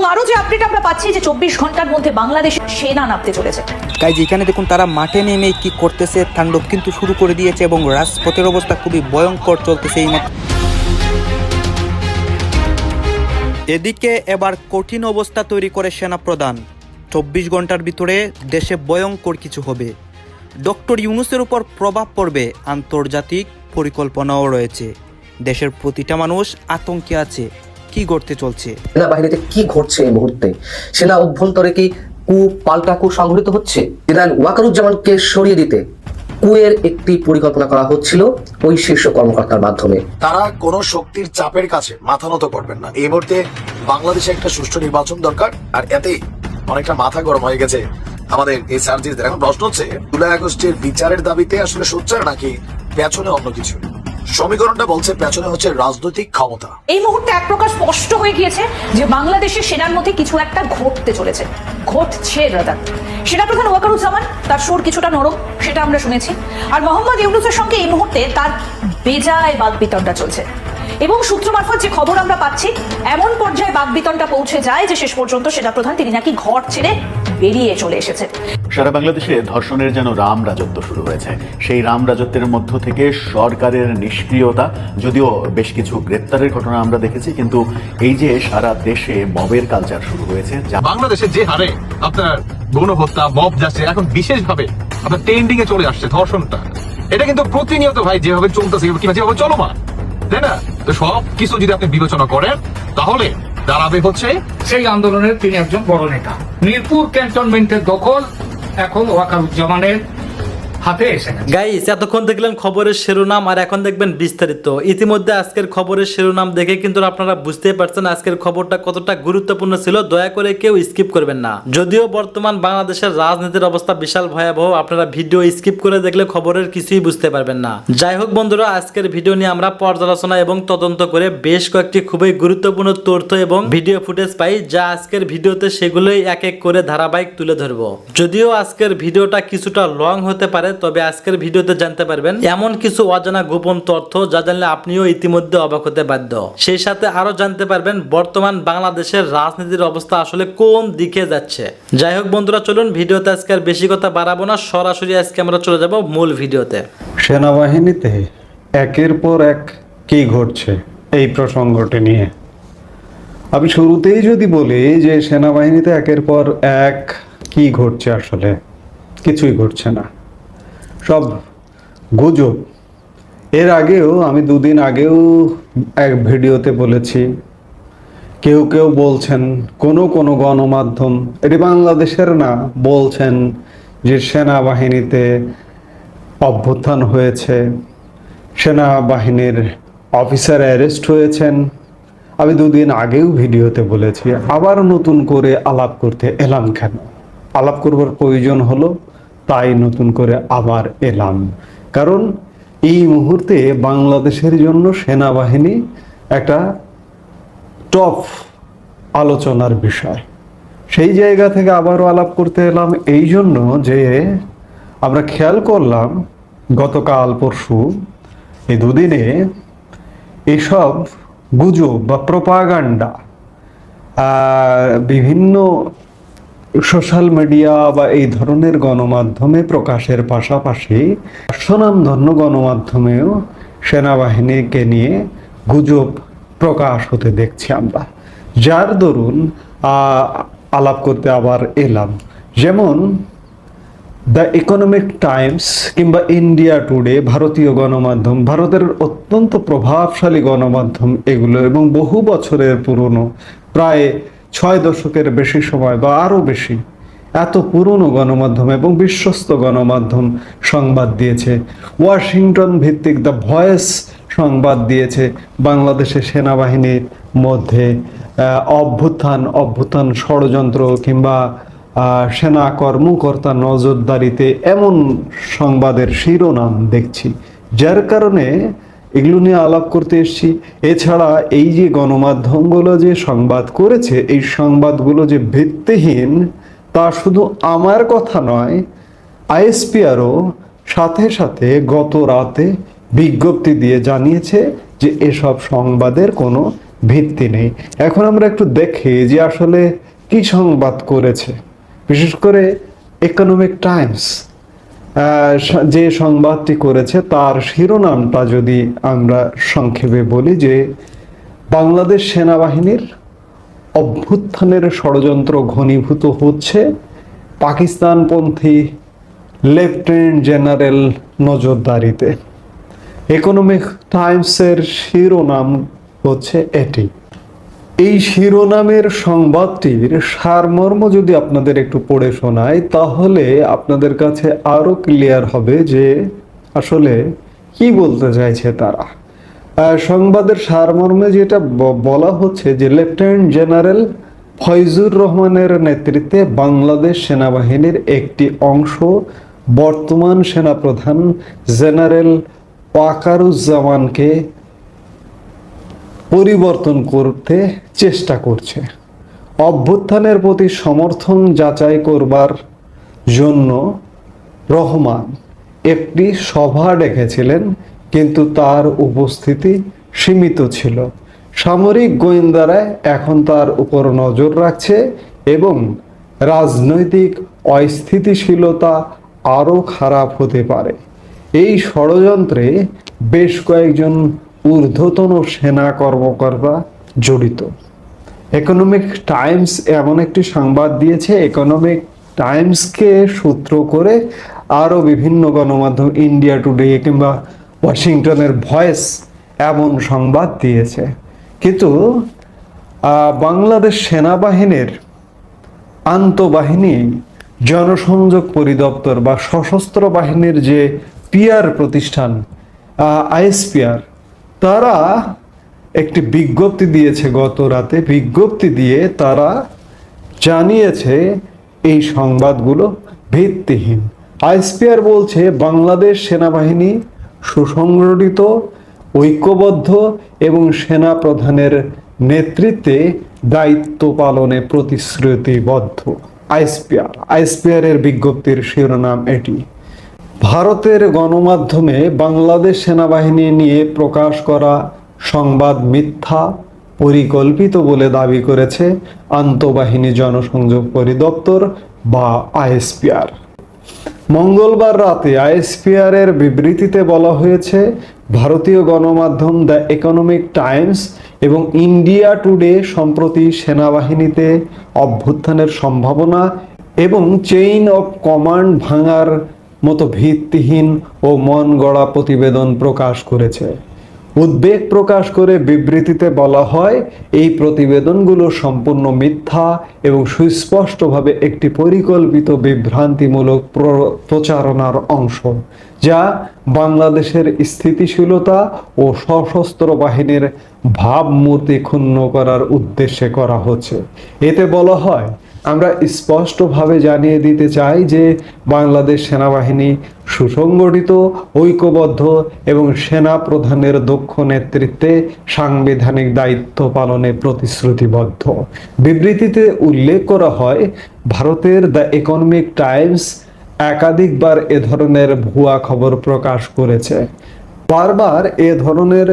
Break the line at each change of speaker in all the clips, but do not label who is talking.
এবং আরো যে আপডেট আমরা পাচ্ছি যে 24 ঘন্টার মধ্যে বাংলাদেশ সেনা নামতে চলেছে।
গাইজ এখানে দেখুন তারা মাঠে নেমে কি করতেছে, তাণ্ডব কিন্তু শুরু করে দিয়েছে এবং রাজপথের অবস্থা খুবই ভয়ঙ্কর চলতেছে এই মত। এদিকে এবার কঠিন অবস্থা তৈরি করে সেনাপ্রধান। 24 ঘন্টার ভিতরে দেশে ভয়ঙ্কর কিছু হবে। ডক্টর ইউনূসের উপর প্রভাব পড়বে, আন্তর্জাতিক পরিকল্পনাও রয়েছে। দেশের প্রতিটা মানুষ আতঙ্কে আছে। কি ঘটতে চলছে,
সেনাবাহিনীতে কি ঘটছে এই মুহূর্তে, সেনা অভ্যন্তরে কি পাল্টা কূপ সংঘটিত হচ্ছে? জেনারেল ওয়াকারুজ্জামানকে সরিয়ে দিতে কুয়ের একটি পরিকল্পনা করা হচ্ছিল ওই শীর্ষ কর্মকর্তার মাধ্যমে।
তারা কোন শক্তির চাপের কাছে মাথা নত করবেন না। এই মুহূর্তে বাংলাদেশে একটা সুষ্ঠু নির্বাচন দরকার, আর এতেই অনেকটা মাথা গরম হয়ে গেছে আমাদের এই সার্জিসদের। এখন প্রশ্ন হচ্ছে, জুলাই আগস্টের বিচারের দাবিতে আসলে সোচ্চার নাকি পেছনে অন্য কিছু? সমীকরণটা বলছে পেছনে হচ্ছে রাজনৈতিক ক্ষমতা।
এই মুহূর্তে এক প্রকার স্পষ্ট হয়ে গিয়েছে যে বাংলাদেশের সেনার মধ্যে কিছু একটা ঘটতে চলেছে, ঘটছে। সেনাপ্রধান ওয়াকারুজ্জামান তার সুর কিছুটা নরম, সেটা আমরা শুনেছি। আর মোহাম্মদ ইউনূসের সঙ্গে এই মুহূর্তে তার বেজায় বাগবিতণ্ডা চলছে এবং সূত্র মারফত যে খবর আমরা পাচ্ছি, এমন পর্যায়ে বাগবিতণ্ডা পৌঁছে যায় যে শেষ পর্যন্ত সেনাপ্রধান তিনি নাকি ঘর ছেড়ে বেরিয়ে চলে এসেছে।
সারা বাংলাদেশে ধর্ষণের যেন রাম রাজত্ব শুরু হয়েছে। সেই রাম রাজত্বের মধ্য থেকে সরকারের নিষ্ক্রিয়তা, যদিও বেশ কিছু গ্রেপ্তারের ঘটনা আমরা দেখেছি, কিন্তু এই যে সারা দেশে মবের কালচার শুরু হয়েছে।
বাংলাদেশে যে হারে আপনার গণহত্যা, মব যাচ্ছে, এখন বিশেষভাবে আপনার ট্রেন্ডিং এ চলে আসছে ধর্ষণটা, এটা কিন্তু প্রতিনিয়ত ভাই যেভাবে চলতেছে কিংবা যেভাবে চলমান, তাই না? তো সব কিছু যদি আপনি বিবেচনা করেন তাহলে দাঁড়াবে হচ্ছে
সেই আন্দোলনের তিনি একজন বড় নেতা। মিরপুর ক্যান্টনমেন্টের দখল এখন ওয়াকারুজ্জামানের হাতে এসে গেছে।
গাইস, এতক্ষণ দেখলেন খবরের শিরোনাম, আর এখন দেখবেন বিস্তারিত। ইতিমধ্যে আজকের খবরের শিরোনাম দেখে কিন্তু আপনারা বুঝতেই পারছেন আজকের খবরটা কতটা গুরুত্বপূর্ণ ছিল। দয়া করে কেউ স্কিপ করবেন না। যদিও বর্তমান বাংলাদেশের রাজনীতির অবস্থা বিশাল ভয়াবহ, আপনারা ভিডিও স্কিপ করে দেখলে খবরের কিছুই বুঝতে পারবেন না। যাই হোক বন্ধুরা, আজকের ভিডিও নিয়ে আমরা পর্যালোচনা এবং তদন্ত করে বেশ কয়েকটি খুবই গুরুত্বপূর্ণ তথ্য এবং ভিডিও ফুটেজ পাই, যা আজকের ভিডিওতে সেগুলোই এক এক করে ধারাবাহিক তুলে ধরবো। যদিও আজকের ভিডিওটা কিছুটা লং হতে পারে, তবে আজকের ভিডিওতে জানতে পারবেন এমন কিছু অজানা গোপন তথ্য যা জানলে আপনিও ইতিমধ্যে অবাক হতে বাধ্য। সেই সাথে আরো জানতে পারবেন বর্তমান বাংলাদেশের রাজনীতির অবস্থা আসলে কোন দিকে যাচ্ছে। যাই হোক বন্ধুরা, চলুন ভিডিওতে আজকে আর বেশি কথা বাড়াবো না, সরাসরি আজকে আমরা চলে যাব মূল ভিডিওতে।
সেনাবাহিনীতে একের পর এক কি ঘটছে এই প্রসঙ্গটি নিয়ে আমি শুরুতেই যদি বলি যে সেনাবাহিনীতে একের পর এক কি ঘটছে, আসলে কিছুই ঘটছে না, সব গুজব। এর আগেও আমি দুদিন আগেও এক ভিডিওতে বলেছি, কেউ কেউ বলছেন, কোনো গণমাধ্যম, এটি বাংলাদেশের না, বলছেন যে সেনাবাহিনীতে অভ্যুত্থান হয়েছে, সেনাবাহিনীর অফিসার অ্যারেস্ট হয়েছেন। আমি দুদিন আগেও ভিডিওতে বলেছি, আবার নতুন করে আলাপ করতে এলাম কেন? আলাপ করবার প্রয়োজন হলো, তাই নতুন করে আবার এলাম। কারণ এই মুহূর্তে বাংলাদেশের জন্য সেনাবাহিনী একটা টপ আলোচনার বিষয়। সেই জায়গা থেকে আবারও আলাপ করতে এলাম এই জন্য যে আমরা খেয়াল করলাম গতকাল পরশু এই দুদিনে এসব গুজব বা প্রপাগান্ডা বিভিন্ন সোশ্যাল মিডিয়া বা এই ধরনের গণমাধ্যমে প্রকাশের পাশাপাশি স্বনামধন্য গণমাধ্যমেও সেনাবাহিনীকে নিয়ে গুজব প্রকাশ হতে দেখছি আমরা, যার দরুন আলাপ করতে আবার এলাম। যেমন দ্য ইকোনমিক টাইমস কিংবা ইন্ডিয়া টুডে, ভারতীয় গণমাধ্যম, ভারতের অত্যন্ত প্রভাবশালী গণমাধ্যম এগুলো, এবং বহু বছরের পুরনো, প্রায় 6 দশকের বেশি সময় বা আরও বেশি, এত পুরনো গণমাধ্যম এবং বিশ্বস্ত গণমাধ্যম সংবাদ দিয়েছে। ওয়াশিংটন ভিত্তিক দ্য ভয়েস সংবাদ দিয়েছে বাংলাদেশের সেনাবাহিনীর মধ্যে অভ্যুত্থান ষড়যন্ত্র কিংবা সেনা কর্মকর্তা নজরদারিতে, এমন সংবাদের শিরোনাম দেখছি, যার কারণে এগুলো নিয়ে আলাপ করতে এসেছি। এছাড়া এই যে গণমাধ্যমগুলো যে সংবাদ করেছে, এই সংবাদগুলো যে ভিত্তিহীন তা শুধু আমার কথা নয়, আইএসপিআরও সাথে সাথে গত রাতে বিজ্ঞপ্তি দিয়ে জানিয়েছে যে এসব সংবাদের কোনো ভিত্তি নেই। এখন আমরা একটু দেখি যে আসলে কি সংবাদ করেছে, বিশেষ করে ইকোনমিক টাইমস যে সংবাদটি করেছে তার শিরোনামটা যদি আমরা সংক্ষেপে বলি যে বাংলাদেশ সেনাবাহিনীর অভ্যুত্থানের ষড়যন্ত্র ঘনীভূত হচ্ছে, পাকিস্তানপন্থী লেফটেন্যান্ট জেনারেল নজরদারিতে। ইকোনমিক টাইমসের শিরোনাম হচ্ছে এটি। এই শিরোনামের সংবাদটির সারমর্ম যদি আপনাদের একটু পড়ে শোনাই তাহলে আপনাদের কাছে আরো ক্লিয়ার হবে যে আসলে কি বলতে চাইছে তারা। সংবাদের সারমর্মে যেটা বলা হচ্ছে যে লেফটেন্যান্ট জেনারেল ফয়জুর রহমানের নেতৃত্বে বাংলাদেশ সেনাবাহিনীর একটি অংশ বর্তমান সেনাপ্রধান জেনারেল ওয়াকারুজ্জামানকে পরিবর্তন করতে চেষ্টা করছে। অভ্যুত্থানের প্রতি সমর্থন যাচাই করবার জন্য রহমান একটি সভা ডেকেছিলেন, কিন্তু তার উপস্থিতি সীমিত ছিল। সামরিক গোয়েন্দারা এখন তার উপর নজর রাখছে এবং রাজনৈতিক অস্থিতিশীলতা আরও খারাপ হতে পারে। এই ষড়যন্ত্রে বেশ কয়েকজন ঊর্ধ্বতন সেনা কর্মকর্তা জড়িত। ইকোনমিক টাইমস এমন একটি সংবাদ দিয়েছে, ইকোনমিক টাইমসকে সূত্র করে আরও বিভিন্ন গণমাধ্যম, ইন্ডিয়া টুডে কিংবা ওয়াশিংটনের ভয়েস এমন সংবাদ দিয়েছে। কিন্তু বাংলাদেশ সেনাবাহিনীর আন্তঃবাহিনী জনসংযোগ পরিদপ্তর বা সশস্ত্র বাহিনীর যে পিআর প্রতিষ্ঠান আইএসপিআর, তারা একটি বিজ্ঞপ্তি দিয়েছে গত রাতে। বিজ্ঞপ্তি দিয়ে তারা জানিয়েছে এই সংবাদগুলো ভিত্তিহীন। আইএসপিআর বলছে বাংলাদেশ সেনাবাহিনী সুসংগঠিত, ঐক্যবদ্ধ এবং সেনা প্রধানের নেতৃত্বে দায়িত্ব পালনে প্রতিশ্রুতিবদ্ধ। আইএসপিআর এর বিজ্ঞপ্তির শিরোনাম এটি। ভারতের গণমাধ্যমে বাংলাদেশ সেনাবাহিনী নিয়ে প্রকাশ করা সংবাদ মিথ্যা, পরিকল্পিত বলে দাবি করেছে আন্তঃবাহিনী জনসংযোগ পরিদপ্তর বা আইএসপিআর। মঙ্গলবার রাতে আইএসপিআর এর বিবৃতিতে বলা হয়েছে, ভারতীয় গণমাধ্যম দ্য ইকোনমিক টাইমস এবং ইন্ডিয়া টুডে সম্প্রতি সেনাবাহিনীতে অভ্যুত্থানের সম্ভাবনা এবং চেইন অফ কমান্ড ভাঙার মতো ভিত্তিহীন ও মন গড়া প্রতিবেদন প্রকাশ করেছে। উদ্বেগ প্রকাশ করে বিবৃতিতে বলা হয়, এই প্রতিবেদনগুলো সম্পূর্ণ মিথ্যা এবং সুস্পষ্টভাবে একটি পরিকল্পিত বিভ্রান্তিমূলক প্রচারণার অংশ, যা বাংলাদেশের স্থিতিশীলতা ও সশস্ত্র বাহিনীর ভাবমূর্তি ক্ষুণ্ণ করার উদ্দেশ্যে করা হচ্ছে। এতে বলা হয়, আমরা স্পষ্টভাবে জানিয়ে দিতে চাই যে বাংলাদেশ সেনাবাহিনী সুসংগঠিত, ঐক্যবদ্ধ এবং সেনা প্রধানের দক্ষ নেতৃত্বে সাংবিধানিক দায়িত্ব পালনে প্রতিশ্রুতিবদ্ধ। বিবৃতিতে উল্লেখ করা হয়, ভারতের দ্য ইকোনমিক টাইমস একাধিকবার এ ধরনের ভুয়া খবর প্রকাশ করেছে। বারবার এ ধরনের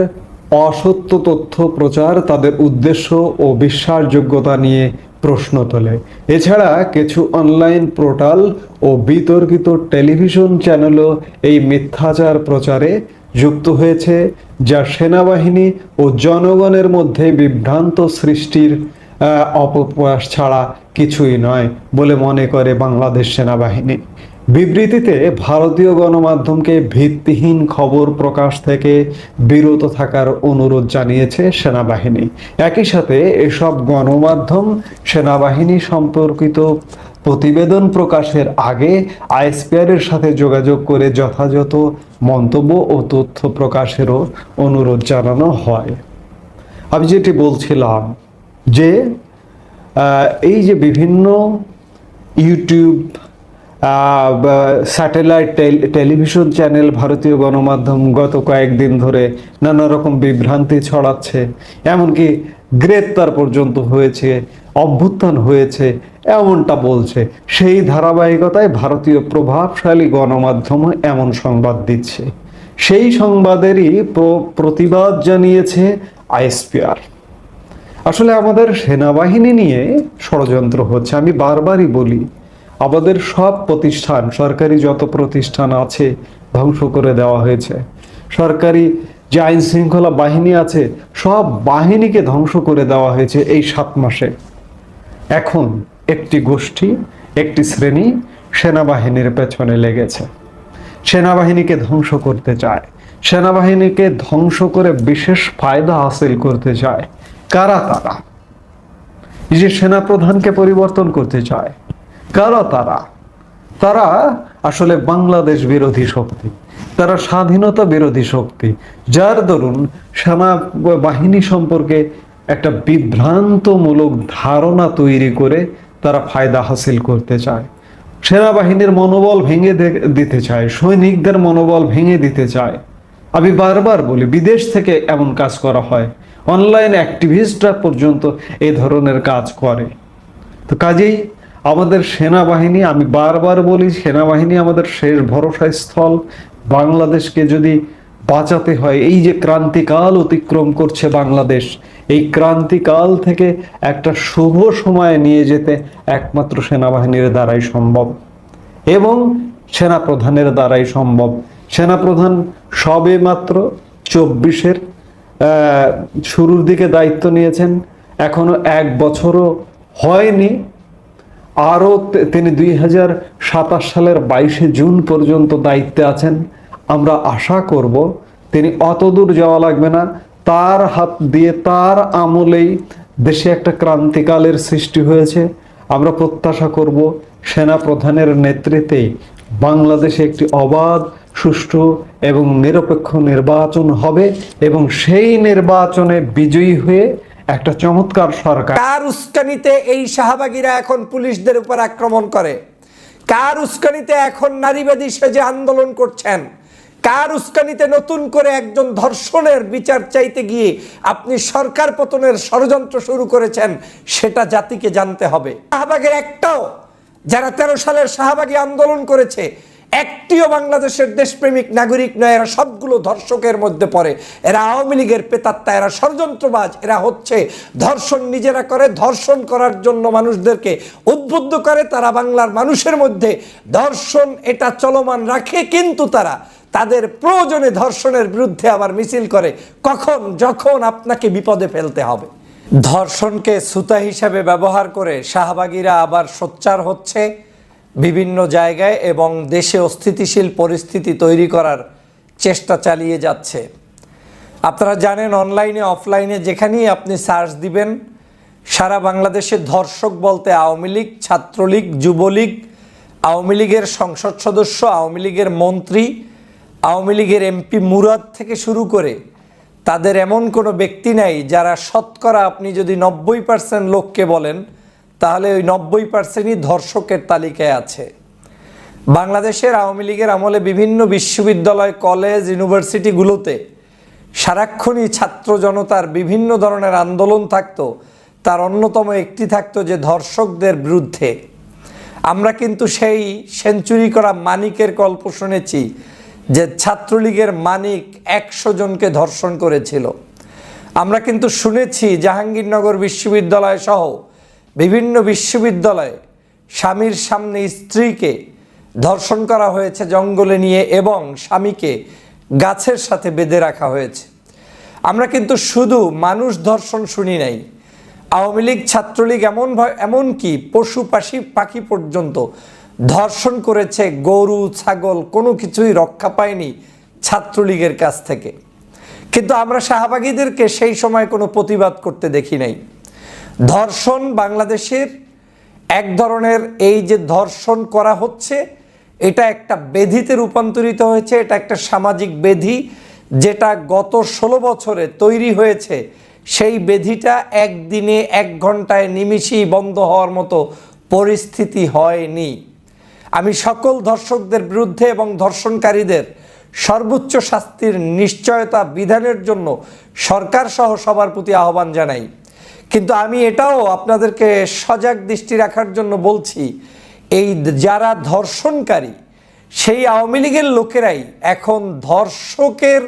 অসত্য তথ্য প্রচার তাদের উদ্দেশ্য ও বিশ্বাসযোগ্যতা নিয়ে প্রশ্ন তোলে। এছাড়া কিছু অনলাইন পোর্টাল ও বিতর্কিত টেলিভিশন চ্যানেলও এই মিথ্যাচার প্রচারে যুক্ত হয়েছে, যা সেনাবাহিনী ও জনগণের মধ্যে বিভ্রান্ত সৃষ্টির অপপ্রয়াস ছাড়া কিছুই নয় বলে মনে করে বাংলাদেশ সেনাবাহিনী। বিবৃতিতে ভারতীয় গণমাধ্যমকে ভিত্তিহীন খবর প্রকাশ থেকে বিরত থাকার অনুরোধ জানিয়েছে সেনাবাহিনী। একই সাথে এসব গণমাধ্যম সেনাবাহিনী সম্পর্কিত প্রতিবেদন প্রকাশের আগে আইএসপিআর এর সাথে যোগাযোগ করে যথাযথ মন্তব্য ও তথ্য প্রকাশেরও অনুরোধ জানানো হয়। আমি যেটি বলছিলাম যে এই যে বিভিন্ন ইউটিউব, স্যাটেলাইট টেলিভিশন চ্যানেল, ভারতীয় গণমাধ্যম গত কয়েকদিন ধরে নানা রকম বিভ্রান্তি ছড়াচ্ছে, এমনকি গ্রেপ্তার পর্যন্ত হয়েছে, অভ্যুত্থান হয়েছে এমনটা বলছে। সেই ধারাবাহিকতায় ভারতীয় প্রভাবশালী গণমাধ্যম এমন সংবাদ দিচ্ছে। সেই সংবাদেরই প্রতিবাদ জানিয়েছে আইএসপিআর। আসলে আমাদের সেনাবাহিনী নিয়ে ষড়যন্ত্র হচ্ছে। আমি বারবারই বলি, আমাদের সব প্রতিষ্ঠান, সরকারি যত প্রতিষ্ঠান আছে ধ্বংস করে দেওয়া হয়েছে। সরকারি যে আইন শৃঙ্খলা বাহিনী আছে সব বাহিনীকে ধ্বংস করে দেওয়া হয়েছে এই 7 মাসে। এখন একটি গোষ্ঠী, একটি শ্রেণী সেনাবাহিনীর পেছনে লেগেছে, সেনাবাহিনীকে ধ্বংস করতে চায়, সেনাবাহিনীকে ধ্বংস করে বিশেষ ফায়দা হাসিল করতে চায়। কারা তারা? এই যে সেনাপ্রধানকে পরিবর্তন করতে চায়, কারা তারা? তারা আসলে বাংলাদেশ বিরোধী শক্তি, তারা স্বাধীনতা বিরোধী শক্তি, যার দরুন সেনাবাহিনী সম্পর্কে একটা বিভ্রান্তমূলক ধারণা তৈরি করে তারা ফায়দা হাসিল করতে চায়। সেনাবাহিনীর মনোবল ভেঙে দিতে চায়, সৈনিকদের মনোবল ভেঙে দিতে চায়। আমি বারবার বলি, বিদেশ থেকে এমন কাজ করা হয়, অনলাইন অ্যাক্টিভিস্টরা পর্যন্ত এই ধরনের কাজ করে। তো কাজেই আমাদের সেনাবাহিনী, আমি বারবার বলি, সেনাবাহিনী আমাদের শেষ ভরসা স্থল। বাংলাদেশকে যদি বাঁচাতে হয়, এই যে ক্রান্তিকাল অতিক্রম করছে বাংলাদেশ, এই ক্রান্তিকাল থেকে একটা শুভ সময়ে নিয়ে যেতে একমাত্র সেনাবাহিনীর দ্বারাই সম্ভব এবং সেনাপ্রধানের দ্বারাই সম্ভব। সেনাপ্রধান সবে মাত্র 24-এর শুরুর দিকে দায়িত্ব নিয়েছেন, এখনো 1 বছরও হয়নি। আরও তিনি 2027 সালের 22শে জুন পর্যন্ত দায়িত্বে আছেন। আমরা আশা করব তিনি অত দূর যাওয়া লাগবে না, তার হাত দিয়ে, তার আমলেই দেশে একটা ক্রান্তিকালের সৃষ্টি হয়েছে। আমরা প্রত্যাশা করব সেনাপ্রধানের নেতৃত্বেই বাংলাদেশে একটি অবাধ, সুষ্ঠু এবং নিরপেক্ষ নির্বাচন হবে এবং সেই নির্বাচনে বিজয়ী হয়ে একটা চমৎকার সরকার।
কার উস্কানিতে এই শাহবাগীরা এখন পুলিশদের উপর আক্রমণ করে? কার উস্কানিতে এখন নারীবাদী সেজে আন্দোলন করছেন? কার উস্কানিতে নতুন করে একজন ধর্ষণের বিচার চাইতে গিয়ে আপনি সরকার পতনের ষড়যন্ত্র শুরু করেছেন? সেটা জাতিকে জানতে হবে। শাহবাগের একটাও, যারা 13 সালের শাহবাগী আন্দোলন করেছে, একটিও বাংলাদেশের দেশপ্রেমিক নাগরিক নয়। এরা সবগুলো ধর্ষকের মধ্যে পড়ে। এরা আওয়ামী লীগের প্রেতাত্মা, এরা ষড়যন্ত্রবাজ, এরা হচ্ছে ধর্ষণ নিজেরা করে, ধর্ষণ করার জন্য মানুষদেরকে উদ্বুদ্ধ করে। তারা বাংলার মানুষের মধ্যে ধর্ষণ এটা চলমান রাখে, কিন্তু তারা তাদের প্রয়োজনে ধর্ষণের বিরুদ্ধে আবার মিছিল করে কখন, যখন আপনাকে বিপদে ফেলতে হবে। ধর্ষণকে ছুতা হিসাবে ব্যবহার করে শাহবাগীরা আবার সোচ্চার হচ্ছে বিভিন্ন জায়গায় এবং দেশে অস্থিতিশীল পরিস্থিতি তৈরি করার চেষ্টা চালিয়ে যাচ্ছে। আপনারা জানেন, অনলাইনে অফলাইনে যেখানেই আপনি সার্চ দিবেন, সারা বাংলাদেশে ধর্ষক বলতে আওয়ামী লীগ, ছাত্রলীগ, যুবলীগ, আওয়ামী লীগের সংসদ সদস্য, আওয়ামী লীগের মন্ত্রী, আওয়ামী লীগের এমপি মুরাদ থেকে শুরু করে তাদের এমন কোনো ব্যক্তি নাই যারা শতকরা, আপনি যদি 90% লোককে বলেন তাহলে ওই 90%ই ধর্ষকের তালিকায় আছে। বাংলাদেশের আওয়ামী লীগের আমলে বিভিন্ন বিশ্ববিদ্যালয়, কলেজ, ইউনিভার্সিটিগুলোতে সারাক্ষণই ছাত্র জনতার বিভিন্ন ধরনের আন্দোলন থাকতো। তার অন্যতম একটি থাকতো যে ধর্ষকদের বিরুদ্ধে। আমরা কিন্তু সেই সেঞ্চুরি করা মানিকের গল্প শুনেছি, যে ছাত্রলীগের মানিক 100 জনকে ধর্ষণ করেছিল। আমরা কিন্তু শুনেছি জাহাঙ্গীরনগর বিশ্ববিদ্যালয় সহ বিভিন্ন বিশ্ববিদ্যালয়ে স্বামীর সামনে স্ত্রীকে ধর্ষণ করা হয়েছে জঙ্গলে নিয়ে এবং স্বামীকে গাছের সাথে বেঁধে রাখা হয়েছে। আমরা কিন্তু শুধু মানুষ ধর্ষণ শুনি নাই, আওয়ামী লীগ, ছাত্রলীগ এমনকি পশু পাখি পর্যন্ত ধর্ষণ করেছে। গরু, ছাগল কোনো কিছুই রক্ষা পায়নি ছাত্রলীগের কাছ থেকে। কিন্তু আমরা শাহবাগীদেরকে সেই সময় কোনো প্রতিবাদ করতে দেখি নাই। ধর্ষণ বাংলাদেশের এক ধরনের, এই যে ধর্ষণ করা হচ্ছে, এটা একটা ব্যাধিতে রূপান্তরিত হয়েছে। এটা একটা সামাজিক ব্যাধি, যেটা গত 16 বছরে তৈরি হয়েছে। সেই ব্যাধিটা একদিনে, 1 ঘন্টায়, নিমিষেই বন্ধ হওয়ার মতো পরিস্থিতি হয়নি। আমি সকল ধর্ষকদের বিরুদ্ধে এবং ধর্ষণকারীদের সর্বোচ্চ শাস্তির নিশ্চয়তা বিধানের জন্য সরকার সহ সবার প্রতি আহ্বান জানাই। কিন্তু আমি এটাও আপনাদেরকে সজাগ দৃষ্টি রাখার জন্য বলছি, এই যারা ধর্ষণকারী, সেই আওয়ামী লীগের লোকেরাই এখন ধর্ষকের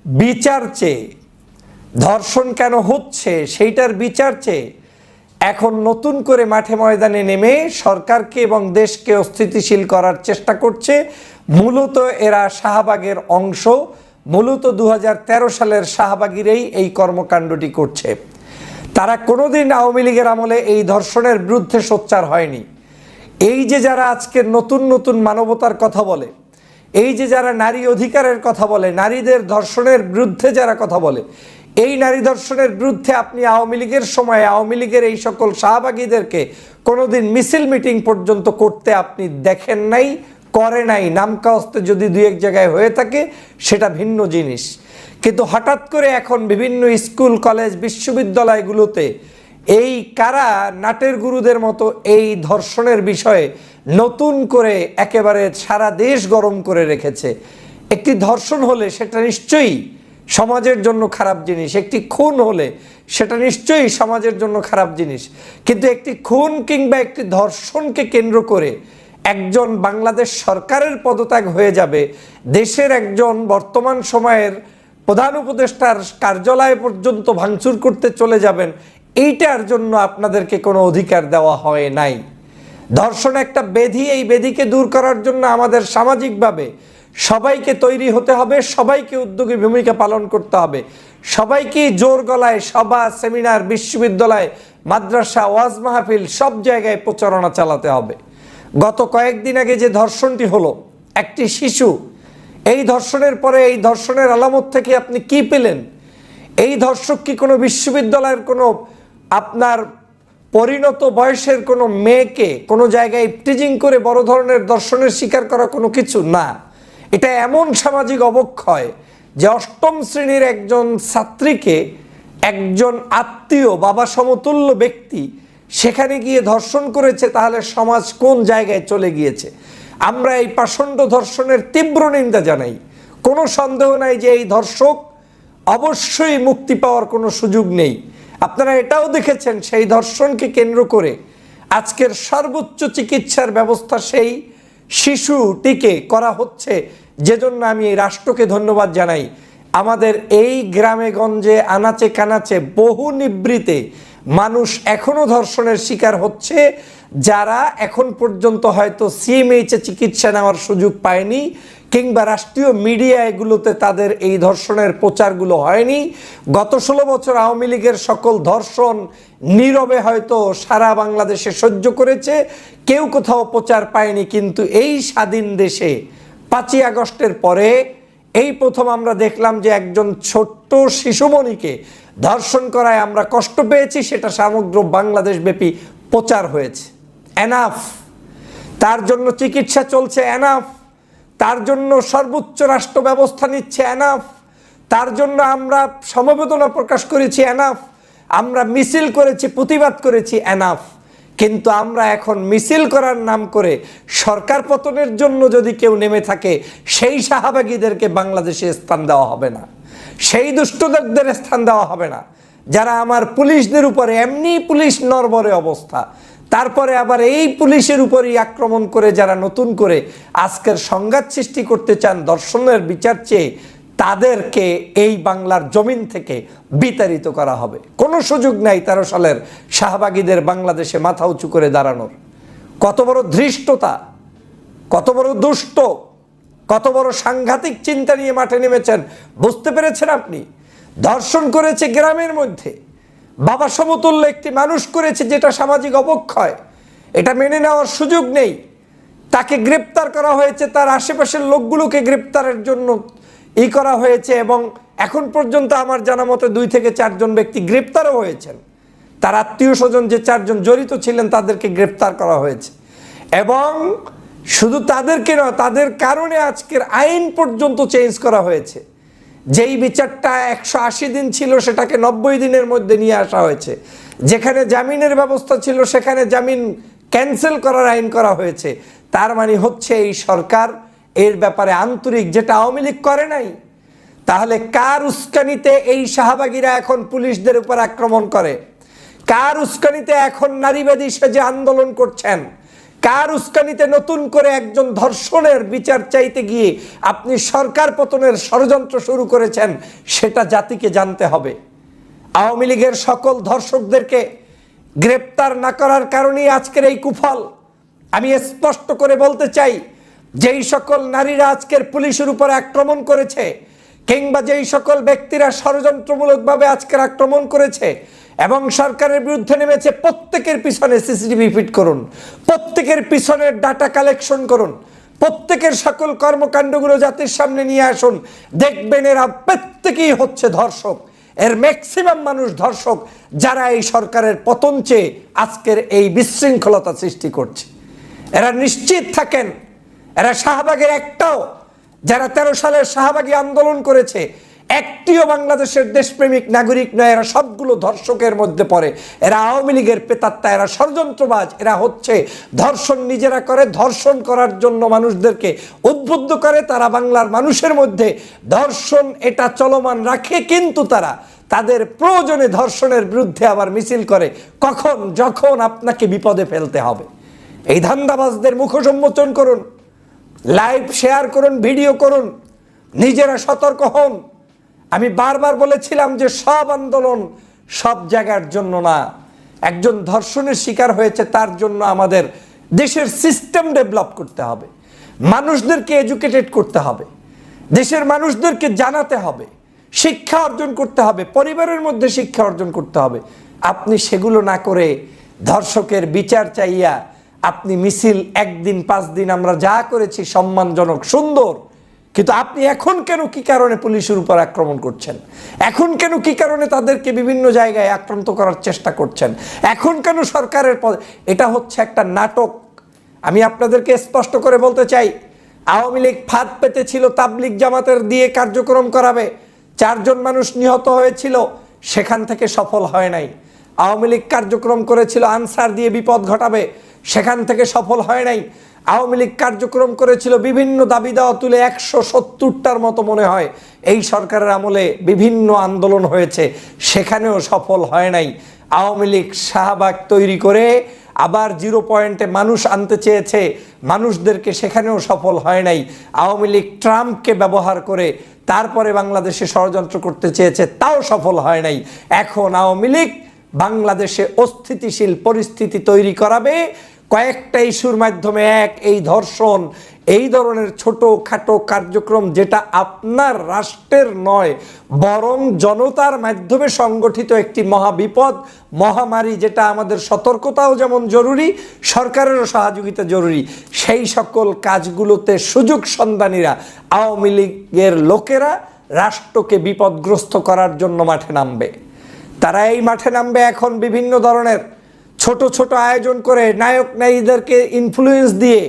বিচার চেয়ে ধর্ষণ কেন হচ্ছে সেইটার বিচার চেয়ে এখন নতুন করে মাঠে ময়দানে নেমে সরকারকে এবং দেশকে অস্থিতিশীল করার চেষ্টা করছে। মূলত এরা শাহবাগের অংশ, মূলত 2013 সালের শাহবাগীরাই এই কর্মকাণ্ডটি করছে। তারা কোনোদিন আওয়ামী লীগের আমলে এই ধর্ষণের বিরুদ্ধে সোচ্চার হয়নি। এই যে যারা আজকের নতুন নতুন মানবতার কথা বলে, এই যে যারা নারী অধিকারের কথা বলে, নারীদের ধর্ষণের বিরুদ্ধে যারা কথা বলে, এই নারী ধর্ষণের বিরুদ্ধে আপনি আওয়ামী লীগের সময় আওয়ামী লীগের এই সকল শাহবাগীদেরকে কোনোদিন মিছিল মিটিং পর্যন্ত করতে আপনি দেখেন নাই, করে নাই। নামকাওস্তে যদি দুই এক জায়গায় হয়ে থাকে সেটা ভিন্ন জিনিস, কিন্তু হঠাৎ করে এখন বিভিন্ন স্কুল কলেজ বিশ্ববিদ্যালয়গুলোতে এই কারা নাটের গুরুদের মতো এই ধর্ষণের বিষয়ে নতুন করে একেবারে সারা দেশ গরম করে রেখেছে। একটি ধর্ষণ হলে সেটা নিশ্চয়ই সমাজের জন্য খারাপ জিনিস, একটি খুন হলে সেটা নিশ্চয়ই সমাজের জন্য খারাপ জিনিস, কিন্তু একটি খুন কিংবা একটি ধর্ষণকে কেন্দ্র করে একজন বাংলাদেশ সরকারের পদত্যাগ হয়ে যাবে, দেশের একজন বর্তমান সময়ের প্রধান উপদেষ্টার কার্যালয় পর্যন্ত ভাঙচুর করতে চলে যাবেন, এইটার জন্য আপনাদেরকে কোনো অধিকার দেওয়া হয় নাই। ধর্ষণ একটা ব্যাধি, এই ব্যাধিকে দূর করার জন্য আমাদের সামাজিকভাবে সবাইকে তৈরি হতে হবে, সবাইকে উদ্যোগী ভূমিকা পালন করতে হবে, সবাইকে জোর গলায় সভা, সেমিনার, বিশ্ববিদ্যালয়, মাদ্রাসা, ওয়াজ মাহফিল সব জায়গায় প্রচারণা চালাতে হবে। গত কয়েকদিন আগে যে ধর্ষণটি হলো, একটি শিশু, এই ধর্ষণের পরে এই ধর্ষণের আলামত থেকে আপনি কি পেলেন? এই ধর্ষক কি কোনো বিশ্ববিদ্যালয়ের কোনো আপনার পরিণত বয়সের কোনো মেয়েকে কোনো জায়গায় টিজিং করে বড় ধরনের ধর্ষণের শিকার করা কোনো কিছু না। এটা এমন সামাজিক অবক্ষয় যে 8ম শ্রেণীর একজন ছাত্রীকে একজন আত্মীয়, বাবা সমতুল্য ব্যক্তি সেখানে গিয়ে ধর্ষণ করেছে, তাহলে সমাজ কোন জায়গায় চলে গিয়েছে? আমরা এই পাষণ্ড ধর্ষণের তীব্র নিন্দা জানাই। কোনো সন্দেহ নাই যে এই ধর্ষক অবশ্যই মুক্তি পাওয়ার কোনো সুযোগ নেই। আপনারা এটাও দেখেছেন সেই ধর্ষণকে কেন্দ্র করে আজকের সর্বোচ্চ চিকিৎসার ব্যবস্থা সেই শিশুটিকে করা হচ্ছে, যেজন্য আমি এই রাষ্ট্রকে ধন্যবাদ জানাই। আমাদের এই গ্রামে গঞ্জে আনাচে কানাচে বহু নিবৃতে মানুষ এখনো ধর্ষণের শিকার হচ্ছে, যারা এখন পর্যন্ত হয়তো সিএমএইচে চিকিৎসা নেওয়ার সুযোগ পায়নি কিংবা রাষ্ট্রীয় মিডিয়া এগুলোতে তাদের এই ধর্ষণের প্রচারগুলো হয়নি। গত 16 বছর আওয়ামী লীগের সকল ধর্ষণ নীরবে হয়তো সারা বাংলাদেশে সহ্য করেছে, কেউ কোথাও প্রচার পায়নি। কিন্তু এই স্বাধীন দেশে 5ই আগস্টের পরে এই প্রথম আমরা দেখলাম যে একজন ছোট্ট শিশুমণিকে ধর্ষণ করায় আমরা কষ্ট পেয়েছি, সেটা সমগ্র বাংলাদেশ ব্যাপী প্রচার হয়েছে। এনাফ, তার জন্য চিকিৎসা চলছে, এনাফ, তার জন্য সর্বোচ্চ রাষ্ট্র ব্যবস্থা নিচ্ছে, এনাফ, তার জন্য আমরা সমবেদনা প্রকাশ করেছি, এনাফ, আমরা মিছিল করেছি, প্রতিবাদ করেছি, এনাফ। কিন্তু আমরা এখন মিছিল করার নাম করে সরকার পতনের জন্য যদি কেউ নেমে থাকে, সেই শাহবাগীদেরকে বাংলাদেশে স্থান দেওয়া হবে না, সেই দুষ্টদের স্থান দেওয়া হবে না, যারা আমার পুলিশদের উপরে, এমনি পুলিশ নড়বড়ে অবস্থা, তারপরে আবার এই পুলিশের উপরই আক্রমণ করে যারা নতুন করে আজকের সংঘাত সৃষ্টি করতে চান ধর্ষণের বিচার চেয়ে, তাদেরকে এই বাংলার জমিন থেকে বিতাড়িত করা হবে। কোনো সুযোগ নাই 13 সালের শাহবাগীদের বাংলাদেশে মাথা উঁচু করে দাঁড়ানোর। কত বড় ধৃষ্টতা, কত বড় দুষ্ট, কত বড় সাংঘাতিক চিন্তা নিয়ে মাঠে নেমেছেন, বুঝতে পেরেছেন আপনি? ধর্ষণ করেছে গ্রামের মধ্যে, বাবা সমতুল্য একটি মানুষ করেছে, যেটা সামাজিক অবক্ষয়, এটা মেনে নেওয়ার সুযোগ নেই। তাকে গ্রেপ্তার করা হয়েছে, তার আশেপাশের লোকগুলোকে গ্রেপ্তারের জন্য করা হয়েছে, এবং এখন পর্যন্ত আমার জানা মতে 2 থেকে 4 জন ব্যক্তি গ্রেপ্তারও হয়েছেন। তার আত্মীয় স্বজন যে 4 জন জড়িত ছিলেন তাদেরকে গ্রেপ্তার করা হয়েছে, এবং শুধু তাদেরকে নয়, তাদের কারণে আজকের আইন পর্যন্ত চেঞ্জ করা হয়েছে। যেই বিচারটা 180 দিন ছিল সেটাকে 90 দিনের মধ্যে নিয়ে আসা হয়েছে। যেখানে জামিনের ব্যবস্থা ছিল সেখানে জামিন ক্যান্সেল করার আইন করা হয়েছে। তার মানে হচ্ছে এই সরকার এর ব্যাপারে আন্তরিক, যেটা আওয়ামী লীগ করে নাই। তাহলে কার উস্কানিতে এই শাহবাগীরা এখন পুলিশদের উপর আক্রমণ করে? কার উস্কানিতে এখন নারীবাদী সেজে আন্দোলন করছেন? কার উস্কানিতে নতুন করে একজন ধর্ষণের বিচার চাইতে গিয়ে আপনি সরকার পতনের ষড়যন্ত্র শুরু করেছেন? সেটা জাতিকে জানতে হবে। আওয়ামী লীগের সকল ধর্ষকদেরকে গ্রেপ্তার না করার কারণেই আজকের এই কুফল। আমি স্পষ্ট করে বলতে চাই, যেই সকল নারীরা আজকের পুলিশের উপর আক্রমণ করেছে, কিংবা যেই সকল ব্যক্তিরা ষড়যন্ত্রমূলকভাবে আজকের আক্রমণ করেছে এবং সরকারের বিরুদ্ধে নেমেছে, প্রত্যেকের পিছনে সিসিটিভি ফিট করুন, প্রত্যেকের পিছনে ডাটা কালেকশন করুন, প্রত্যেকের সকল কর্মকাণ্ডগুলো জাতির সামনে নিয়ে আসুন। দেখবেন এরা প্রত্যেকেই হচ্ছে ধর্ষক। এর ম্যাক্সিমাম মানুষ ধর্ষক, যারা এই সরকারের পতন চেয়ে আজকের এই বিশৃঙ্খলতা সৃষ্টি করছে। এরা নিশ্চিত থাকেন, এরা শাহবাগের একটাও, যারা 13 সালের শাহবাগী আন্দোলন করেছে, একটিও বাংলাদেশের দেশপ্রেমিক নাগরিক নয়। এরা সবগুলো ধর্ষকের মধ্যে পড়ে। এরা আওয়ামী লীগের প্রেতাত্মা, এরা ষড়যন্ত্রবাজ। এরা হচ্ছে ধর্ষণ নিজেরা করে, ধর্ষণ করার জন্য মানুষদেরকে উদ্বুদ্ধ করে। তারা বাংলার মানুষের মধ্যে ধর্ষণ এটা চলমান রাখে, কিন্তু তারা তাদের প্রয়োজনে ধর্ষণের বিরুদ্ধে আবার মিছিল করে, কখন যখন আপনাকে বিপদে ফেলতে হবে। এই ধান্দাবাজদের মুখোশ উন্মোচন করুন, লাইভ শেয়ার করুন, ভিডিও করুন, নিজেরা সতর্ক হন। আমি বারবার বলেছিলাম যে সব আন্দোলন সব জায়গার জন্য না। একজন ধর্ষণের শিকার হয়েছে, তার জন্য আমাদের দেশের সিস্টেম ডেভেলপ করতে হবে, মানুষদেরকে এডুকেটেড করতে হবে, দেশের মানুষদেরকে জানাতে হবে, শিক্ষা অর্জন করতে হবে, পরিবারের মধ্যে শিক্ষা অর্জন করতে হবে। আপনি সেগুলো না করে ধর্ষকের বিচার চাইয়া আপনি মিছিল, একদিন 5 দিন আমরা যা করেছি সম্মানজনক সুন্দর, কিন্তু আপনি এখন কেন কি কারণে পুলিশের উপর আক্রমণ করছেন? এখন কেন কি কারণে তাদেরকে বিভিন্ন জায়গায় আক্রান্ত করার চেষ্টা করছেন? এখন কেন সরকারের এটা হচ্ছে একটা নাটক। আমি আপনাদেরকে স্পষ্ট করে বলতে চাই, আওয়ামী লীগ ফাঁদ পেতেছিল তাবলিগ জামাতের দিয়ে কার্যক্রম করাবে, 4 জন মানুষ নিহত হয়েছিল, সেখান থেকে সফল হয় নাই। আওয়ামী লীগ কার্যক্রম করেছিল আনসার দিয়ে বিপদ ঘটাবে, সেখান থেকে সফল হয় নাই। আওয়ামী লীগ কার্যক্রম করেছিল বিভিন্ন দাবি দেওয়া তুলে 170টার মতো মনে হয় এই সরকারের আমলে বিভিন্ন আন্দোলন হয়েছে, সেখানেও সফল হয় নাই। আওয়ামী লীগ শাহবাগ তৈরি করে আবার 0 পয়েন্টে মানুষ আনতে চেয়েছে, মানুষদেরকে, সেখানেও সফল হয় নাই। আওয়ামী লীগ ট্রাম্পকে ব্যবহার করে তারপরে বাংলাদেশে ষড়যন্ত্র করতে চেয়েছে, তাও সফল হয় নাই। এখন আওয়ামী লীগ বাংলাদেশে অস্থিতিশীল পরিস্থিতি তৈরি করাবে কয়েকটা ইস্যুর মাধ্যমে। এই ধর্ষণ, এই ধরনের ছোটখাটো কার্যক্রম যেটা আপনার রাষ্ট্রের নয়, বরং জনতার মাধ্যমে সংগঠিত একটি মহাবিপদ, মহামারী, যেটা আমাদের সতর্কতাও যেমন জরুরি, সরকারেরও সহযোগিতা জরুরি। সেই সকল কাজগুলোতে সুযোগ সন্ধানীরা, আওয়ামী লীগের লোকেরা রাষ্ট্রকে বিপদগ্রস্ত করার জন্য মাঠে নামবে। তারা এই মাঠে নামবে এখন বিভিন্ন ধরনের ছোট ছোট আয়োজন করে, নায়ক নায়িকাদেরকে ইনফ্লুয়েন্স দিয়ে,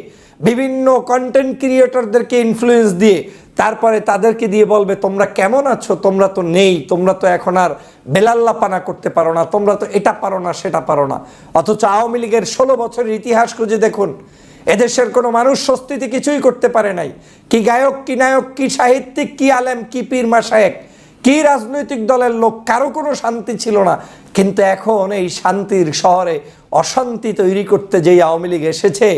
বিভিন্ন কন্টেন্ট ক্রিয়েটরদেরকে ইনফ্লুয়েন্স দিয়ে, তারপরে তাদেরকে দিয়ে বলবে তোমরা কেমন আছো, তোমরা তো নেই, তোমরা তো এখন আর বেলাল্লাপানা করতে পারো না, তোমরা তো এটা পারো না, সেটা পারো না। অথচ আওয়ামী লীগের 16 বছরের ইতিহাস খুঁজে দেখুন, এদেশের কোনো মানুষ স্বস্তিতে কিছুই করতে পারে নাই। কি গায়ক, কি নায়ক, কি সাহিত্যিক, কি আলেম, কি পীর মাশায়েখ, কি রাজনৈতিক দলের লোক, কারো কোনো শান্তি ছিল না। কিন্তু এখন এই শান্তির শহরে অশান্তি তৈরি করতে যেই আওয়ামী লীগ এসেছে,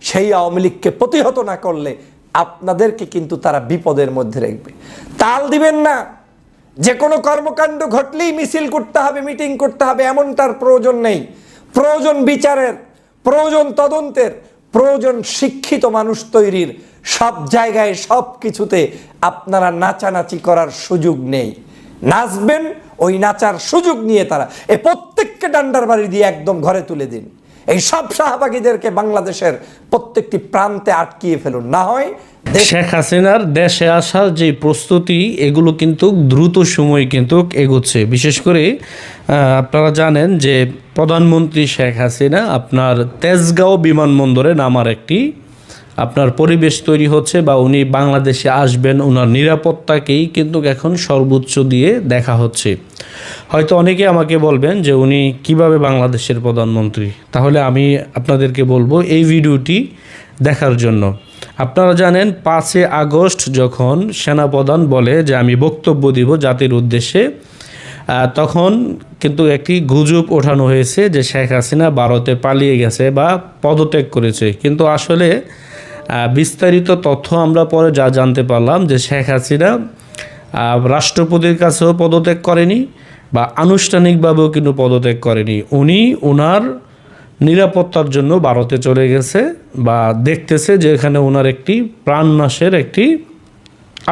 সেই আওয়ামী লীগকে প্রতিহত না করলে আপনাদেরকে কিন্তু তারা বিপদের মধ্যে রাখবে। তাল দিবেন না, যে কোনো কর্মকাণ্ড ঘটলেই মিছিল করতে হবে, মিটিং করতে হবে, এমনটার প্রয়োজন নেই। প্রয়োজন বিচারের, প্রয়োজন তদন্তের, প্রয়োজন শিক্ষিত মানুষ তৈরির। সব জায়গায় সব কিছুতে আপনারা নাচানাচি করার সুযোগ নেই। নাচবেন, ওই নাচার সুযোগ নিয়ে তারা প্রত্যেককে ডান্ডার বাড়ি দিয়ে একদম ঘরে তুলে দিন। এই সব শাহবাগীদেরকে বাংলাদেশের প্রত্যেকটি প্রান্তে আটকিয়ে ফেলুন, না হয়
শেখ হাসিনার দেশে আসার যে প্রস্তুতি, এগুলো কিন্তু দ্রুত সময় কিন্তু এগোচ্ছে। বিশেষ করে আপনারা জানেন যে প্রধানমন্ত্রী শেখ হাসিনা আপনার তেজগাঁও বিমানবন্দরে নামার একটি আপনার পরিবেশ তৈরি হচ্ছে, বা উনি বাংলাদেশে আসবেন, ওনার নিরাপত্তাকেই কিন্তু এখন সর্বোচ্চ দিয়ে দেখা হচ্ছে। হয়তো অনেকে আমাকে বলবেন যে উনি কিভাবে বাংলাদেশের প্রধানমন্ত্রী, তাহলে আমি আপনাদেরকে বলবো এই ভিডিওটি দেখার জন্য। আপনারা জানেন 5 আগস্ট যখন সেনাপ্রধান বলে যে আমি বক্তব্য দিব জাতির উদ্দেশ্যে, তখন কিন্তু একটি গুজব ওঠানো হয়েছে যে শেখ হাসিনা ভারতে পালিয়ে গেছে বা পদত্যাগ করেছে। কিন্তু আসলে বিস্তারিত তথ্য আমরা পরে যা জানতে পারলাম যে শেখ হাসিনা রাষ্ট্রপতির কাছেও পদত্যাগ করেনি, বা আনুষ্ঠানিকভাবেও কিন্তু পদত্যাগ করেনি। উনি ওনার নিরাপত্তার জন্য ভারতে চলে গেছে বা দেখতেছে যে এখানে ওনার একটি প্রাণনাশের একটি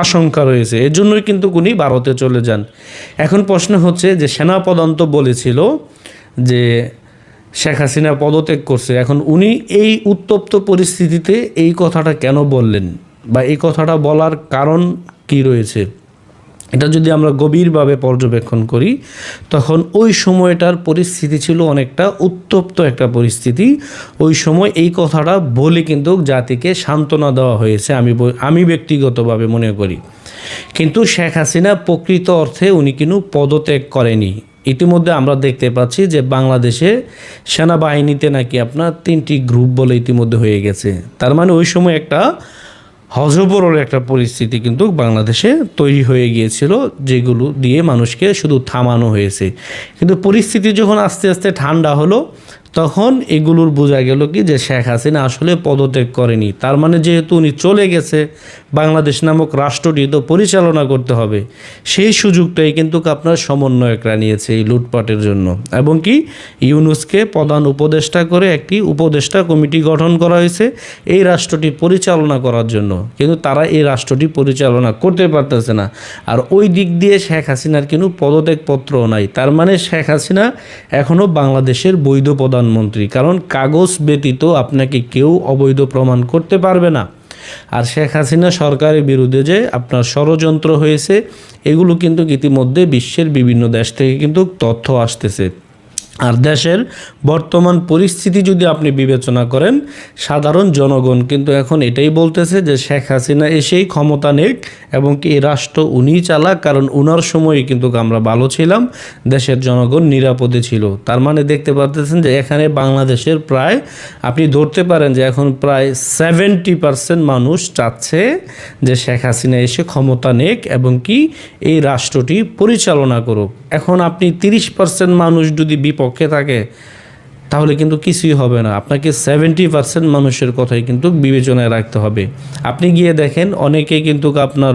আশঙ্কা রয়েছে, এর জন্যই কিন্তু উনি ভারতে চলে যান। এখন প্রশ্ন হচ্ছে যে সেনাপ্রধান তো বলেছিল যে শেখ হাসিনা পদত্যাগ করছে, এখন উনি এই উত্তপ্ত পরিস্থিতিতে এই কথাটা কেন বললেন বা এই কথাটা বলার কারণ কি রয়েছে, এটা যদি আমরা গভীরভাবে পর্যবেক্ষণ করি তখন ওই সময়টার পরিস্থিতি ছিল অনেকটা উত্তপ্ত একটা পরিস্থিতি। ওই সময় এই কথাটা বলে কিন্তু জাতিকে সান্ত্বনা দেওয়া হয়েছে, আমি ব্যক্তিগতভাবে মনে করি। কিন্তু শেখ হাসিনা প্রকৃত অর্থে উনি কিন্তু পদত্যাগ করেনি। ইতিমধ্যে আমরা দেখতে পাচ্ছি যে বাংলাদেশে সেনাবাহিনীতে নাকি আপনার 3টি গ্রুপ বলে ইতিমধ্যে হয়ে গেছে। তার মানে ওই সময় একটা হজবরল একটা পরিস্থিতি কিন্তু বাংলাদেশে তৈরি হয়ে গিয়েছিল, যেগুলো দিয়ে মানুষকে শুধু থামানো হয়েছে। কিন্তু পরিস্থিতি যখন আস্তে আস্তে ঠান্ডা হলো তখন এগুলোর বোঝা গেল কি যে শেখ হাসিনা আসলে পদত্যাগ করেনি। তার মানে যেহেতু উনি চলে গেছে, বাংলাদেশ নামক রাষ্ট্রটি তো পরিচালনা করতে হবে, সেই সুযোগটাই কিন্তু আপনার সমন্বয়করা নিয়েছে এই লুটপাটের জন্য, এবং কি ইউনূসকে প্রধান উপদেষ্টা করে একটি উপদেষ্টা কমিটি গঠন করা হয়েছে এই রাষ্ট্রটি পরিচালনা করার জন্য। কিন্তু তারা এই রাষ্ট্রটি পরিচালনা করতে পারতেছে না। আর ওই দিক দিয়ে শেখ হাসিনার কিন্তু পদত্যাগপত্রও নাই। তার মানে শেখ হাসিনা এখনও বাংলাদেশের বৈধ প্রধানমন্ত্রী, কারণ কাগজ ব্যতীত আপনাকে কেউ অবৈধ প্রমাণ করতে পারবে না। আর শেখ হাসিনা সরকারের বিরুদ্ধে যে আপনার ষড়যন্ত্র হয়েছে, এগুলো কিন্তু ইতিমধ্যে বিশ্বের বিভিন্ন দেশ থেকে কিন্তু তথ্য আসতেছে। আর দেশের বর্তমান পরিস্থিতি যদি আপনি বিবেচনা করেন, সাধারণ জনগণ কিন্তু এখন এটাই বলতেছে যে শেখ হাসিনা এসেই ক্ষমতা নেক এবং কি এই রাষ্ট্র উনিই চালাক, কারণ উনার সময় কিন্তু আমরা ভালো ছিলাম, দেশের জনগণ নিরাপদে ছিল। তার মানে দেখতে পাচ্ছেন যে এখানে বাংলাদেশের প্রায় আপনি ধরতে পারেন যে এখন প্রায় 70% মানুষ চাচ্ছে যে শেখ হাসিনা এসে ক্ষমতা নেক এবং কি এই রাষ্ট্রটি পরিচালনা করুক। এখন আপনি 30% মানুষ যদি বিপক্ষে থাকে তাহলে কিন্তু কিছুই হবে না। আপনাকে 70% মানুষের কথাই কিন্তু বিবেচনায় রাখতে হবে। আপনি গিয়ে দেখেন অনেকে কিন্তু আপনার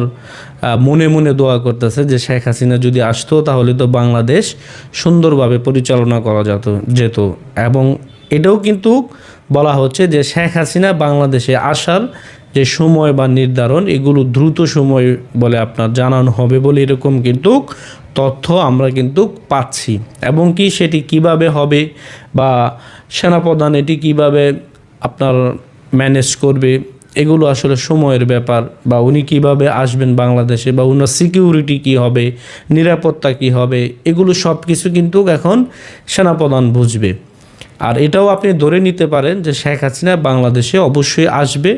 মনে মনে দোয়া করতেছে যে শেখ হাসিনা যদি আসতো তাহলে তো বাংলাদেশ সুন্দরভাবে পরিচালনা করা যেত। এবং এটাও কিন্তু বলা হচ্ছে যে শেখ হাসিনা বাংলাদেশে আসার যে সময় বা নির্ধারণ, এগুলো দ্রুত সময় বলে আপনার জানানো হবে বলে এরকম কিন্তু তথ্য আমরা কিন্তু পাচ্ছি। এবং কি সেটি কিভাবে হবে বা সেনাপ্রধান এটি কিভাবে আপনার ম্যানেজ করবে, এগুলো আসলে সময়ের ব্যাপার। বা উনি কিভাবে আসবেন বাংলাদেশে, বা ওনার সিকিউরিটি কি হবে, নিরাপত্তা কি হবে, এগুলো সব কিছু কিন্তু এখন সেনাপ্রধান বুঝবে। আর এটাও আপনি ধরে নিতে পারেন যে শেখ হাসিনা বাংলাদেশে অবশ্যই আসবে,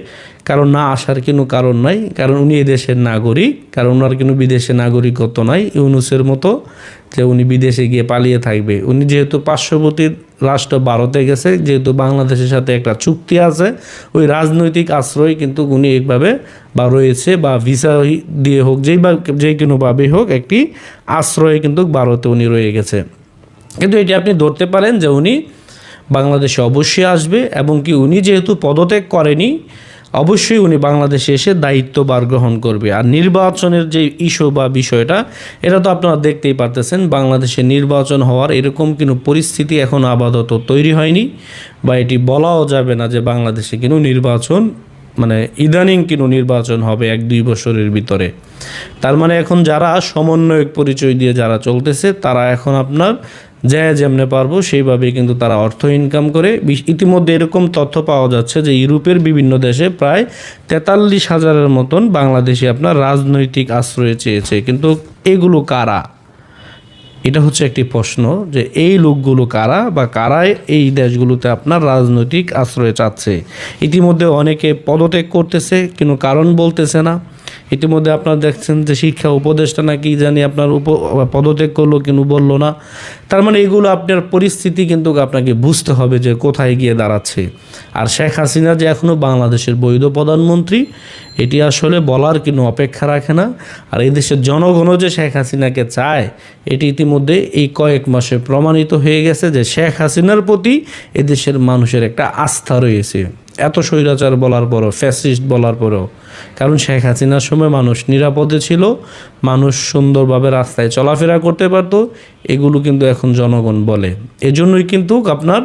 কারণ না আসার কোনো কারণ নাই, কারণ উনি এদেশের নাগরিক, কারণ ওনার কোনো বিদেশে নাগরিকত্ব নাই ইউনূসের মতো যে উনি বিদেশে গিয়ে পালিয়ে থাকবে। উনি যেহেতু পার্শ্ববর্তী রাষ্ট্র ভারতে গেছে, যেহেতু বাংলাদেশের সাথে একটা চুক্তি আছে, ওই রাজনৈতিক আশ্রয় কিন্তু উনি একভাবে বা রয়েছে, বা ভিসা দিয়ে হোক যে কোনোভাবেই হোক একটি আশ্রয়ে কিন্তু ভারতে উনি রয়ে গেছে। কিন্তু এটি আপনি ধরতে পারেন যে উনি বাংলাদেশে অবশ্যই আসবে, এবং কি উনি যেহেতু পদত্যাগ করেনি, অবশ্যই উনি বাংলাদেশে এসে দায়িত্বভার গ্রহণ করবে। আর নির্বাচনের যে ইস্যু বা বিষয়টা, এটা তো আপনারা দেখতেই পারতেছেন, বাংলাদেশে নির্বাচন হওয়ার এরকম কোনো পরিস্থিতি এখন আপাতত তৈরি হয়নি, বা এটি বলাও যাবে না যে বাংলাদেশে কিন্তু নির্বাচন মানে ইদানিং কিন্তু নির্বাচন হবে 1-2 বছরের ভিতরে। তার মানে এখন যারা সমন্বয়ক পরিচয় দিয়ে যারা চলতেছে, তারা এখন আপনার যেমনে পারবো সেইভাবেই কিন্তু তারা অর্থ ইনকাম করে। ইতিমধ্যে এরকম তথ্য পাওয়া যাচ্ছে যে ইউরোপের বিভিন্ন দেশে প্রায় 43,000-এর মতন বাংলাদেশি আপনার রাজনৈতিক আশ্রয় চেয়েছে। কিন্তু এগুলো কারা? এটা হচ্ছে একটি প্রশ্ন যে এই লোকগুলো কারা, বা কারাই এই দেশগুলোতে আপনার রাজনৈতিক আশ্রয় চাচ্ছে। ইতিমধ্যে অনেকে পদত্যাগ করতেছে, কিন্তু কারণ বলতেছে না। ইতিমধ্যে আপনারা দেখছেন যে শিক্ষা উপদেষ্টা নাকি জানি আপনার পদত্যাগ করলো, কিন্তু বললো না। তার মানে এগুলো আপনার পরিস্থিতি কিন্তু আপনাকে বুঝতে হবে যে কোথায় গিয়ে দাঁড়াচ্ছে। আর শেখ হাসিনা যে এখনও বাংলাদেশের বৈধ প্রধানমন্ত্রী, এটি আসলে বলার কোনো অপেক্ষা রাখে না। আর এই দেশের জনগণও যে শেখ হাসিনাকে চায়, এটি ইতিমধ্যে এই কয়েক মাসে প্রমাণিত হয়ে গেছে যে শেখ হাসিনার প্রতি এদেশের মানুষের একটা আস্থা রয়েছে। এত স্বৈরাচার বলার পরও, ফ্যাসিস্ট বলার পরেও। কারণ শেখ হাসিনার সময় মানুষ নিরাপদে ছিল, মানুষ সুন্দরভাবে রাস্তায় চলাফেরা করতে পারতো, এগুলো কিন্তু এখন জনগণ বলে। এজন্যই কিন্তু আপনার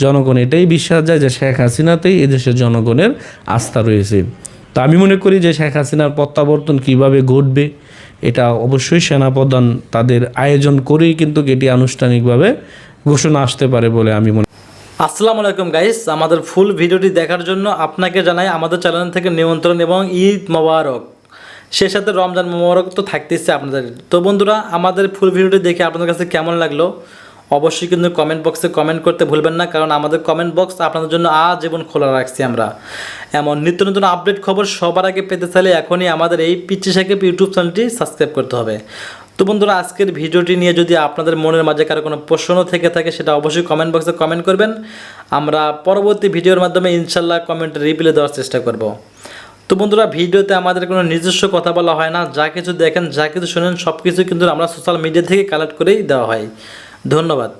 জনগণ এটাই বিশ্বাস যায় যে শেখ হাসিনাতেই এদেশের জনগণের আস্থা রয়েছে। তো আমি মনে করি যে শেখ হাসিনার প্রত্যাবর্তন কিভাবে ঘটবে এটা অবশ্যই সেনাপ্রধান তাদের আয়োজন করেই কিন্তু এটি আনুষ্ঠানিকভাবে ঘোষণা আসতে পারে বলে আমি মনে।
আসসালামু আলাইকুম গাইস, আমাদের ফুল ভিডিওটি দেখার জন্য আপনাকে জানাই আমাদের চ্যানেল থেকে নিমন্ত্রণ এবং ঈদ মোবারক। সেই সাথে রমজান মোবারক তো থাকতেছে আপনাদের। তো বন্ধুরা, আমাদের ফুল ভিডিওটি দেখে আপনাদের কাছে কেমন লাগলো অবশ্যই কিন্তু কমেন্ট বক্সে কমেন্ট করতে ভুলবেন না, কারণ আমাদের কমেন্ট বক্স আপনাদের জন্য আজীবন খোলা রাখছি আমরা। এমন নিত্য নতুন আপডেট খবর সবার আগে পেতে চাইলে এখনই আমাদের এই পিচ্চি সাকিব ইউটিউব চ্যানেলটি সাবস্ক্রাইব করতে হবে। তো বন্ধুরা, আজকের ভিডিওটি নিয়ে যদি আপনাদের মনের মাঝে কারো কোনো প্রশ্ন থেকে থাকে সেটা অবশ্যই কমেন্ট বক্সে কমেন্ট করবেন। আমরা পরবর্তী ভিডিওর মাধ্যমে ইনশাল্লাহ কমেন্টে রিপ্লাই দেওয়ার চেষ্টা করব। তো বন্ধুরা, ভিডিওতে আমাদের কোনো নিজস্ব কথা বলা হয় না, যা কিছু দেখেন যা কিছু শোনেন সব কিছু কিন্তু আমরা সোশ্যাল মিডিয়া থেকে কালেক্ট করেই দেওয়া হয়। ধন্যবাদ।